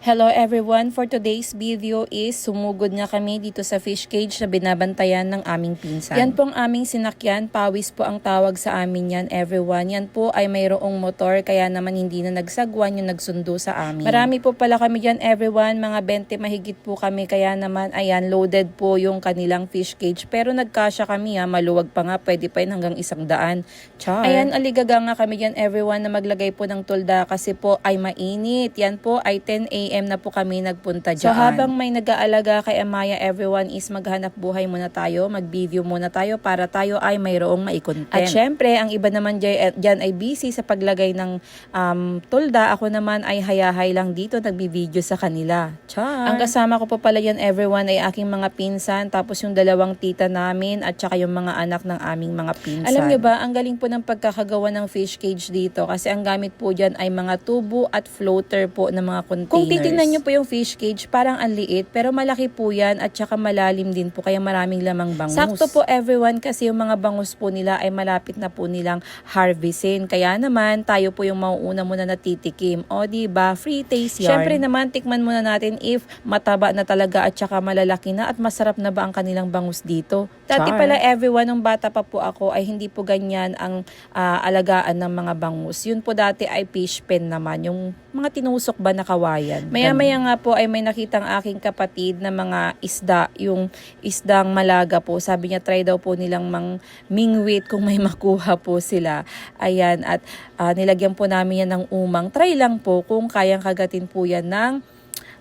Hello everyone! For today's video is sumugod na kami dito sa fish cage na binabantayan ng aming pinsan. Yan po ang aming sinakyan, pawis po ang tawag sa amin yan everyone. Yan po ay mayroong motor kaya naman hindi na nagsagwan yung nagsundo sa amin. Marami po pala kami dyan everyone, mga 20 mahigit po kami kaya naman ayan loaded po yung kanilang fish cage. Pero nagkasya kami maluwag pa nga, pwede pa yun hanggang 100. Char! Ayan aligaga nga kami dyan everyone na maglagay po ng tulda kasi po ay mainit. Yan po ay 10 AM na po kami nagpunta dyan. So habang may nag-aalaga kay Amaya everyone is maghanap buhay muna tayo, mag-video muna tayo para tayo ay mayroong maikontent. At syempre ang iba naman dyan ay busy sa paglagay ng tulda. Ako naman ay hayahay lang dito nagbi-video sa kanila. Char! Ang kasama ko po pala yan everyone ay aking mga pinsan, tapos yung dalawang tita namin at saka yung mga anak ng aming mga pinsan. Alam niyo ba, ang galing po ng pagkakagawa ng fish cage dito kasi ang gamit po dyan ay mga tubo at floater po ng mga containers. Kung titingnan nyo po yung fish cage, parang ang liit pero malaki po yan at saka malalim din po kaya maraming lamang bangus. Sakto po everyone kasi yung mga bangus po nila ay malapit na po nilang harvestin. Kaya naman tayo po yung mauuna muna na titikim. O diba, free taste yarn. Syempre naman tikman muna natin if mataba na talaga at saka malalaki na at masarap na ba ang kanilang bangus dito. Dati pala everyone, nung bata pa po ako ay hindi po ganyan ang alagaan ng mga bangus. Yun po dati ay fish pen naman, yung mga tinusok ba na kawayan. Maya-maya nga po ay may nakitang aking kapatid na mga isda, yung isdang malaga po. Sabi niya try daw po nilang mingwit kung may makuha po sila. Ayan, at nilagyan po namin yan ng umang. Try lang po kung kayang kagatin po yan ng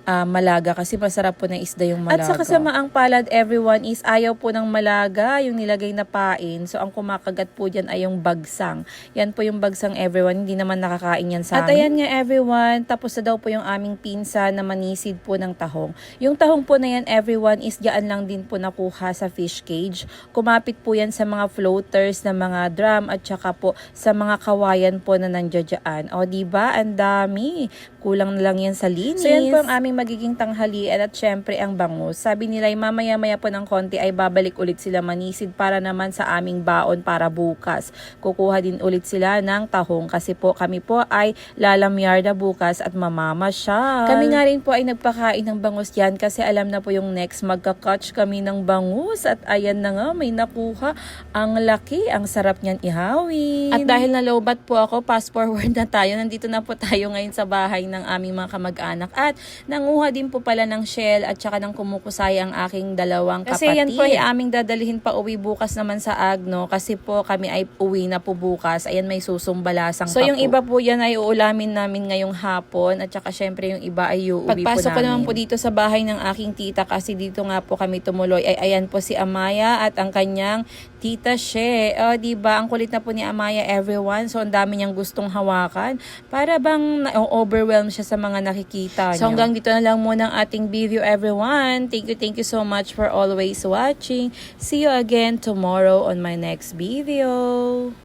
malaga kasi masarap po ng isda yung malaga. At sa kasamaang palad everyone is ayaw po ng malaga yung nilagay na pain. So ang kumakagat po dyan ay yung bagsang. Yan po yung bagsang everyone, hindi naman nakakain yan sa amin. At ayan nga everyone, tapos na daw po yung aming pinsan na manisid po ng tahong. Yung tahong po na yan everyone is diyan lang din po nakuha sa fish cage. Kumapit po yan sa mga floaters na mga drum at saka po sa mga kawayan po na nandiyan. O diba, ang dami. Kulang na lang yan sa linis. So yan po ang aming magiging tanghalian at syempre ang bangus. Sabi nila ay mamaya-maya po ng konti ay babalik ulit sila manisid para naman sa aming baon para bukas. Kukuha din ulit sila ng tahong kasi po kami po ay lalamyarda bukas at mamamasyal. Kami nga rin po ay nagpakain ng bangus yan kasi alam na po yung next magka-catch kami ng bangus at ayan na nga may nakuha. Ang laki, ang sarap niyan ihawin. At dahil nalobat po ako, fast forward na tayo. Nandito na po tayo ngayon sa bahay ng aming mga kamag-anak at nanguha din po pala ng shell at saka ng kumukusay ang aking dalawang kapatid. Kasi yan po ay aming dadalhin pa uwi bukas naman sa Agno kasi po kami ay uwi na po bukas. Ayan, may susumbalasang pa po. So yung iba po yan ay uulamin namin ngayong hapon at saka syempre yung iba ay uuwi po namin. Pagpasok ko naman po dito sa bahay ng aking tita kasi dito nga po kami tumuloy ay ayan po si Amaya at ang kanyang tita She. O diba, ang kulit na po ni Amaya everyone. So ang dami niyang gustong hawakan. Para bang overwhelm siya sa mga nakikita niyo. So hanggang dito na lang muna ang ating video everyone. Thank you so much for always watching. See you again tomorrow on my next video.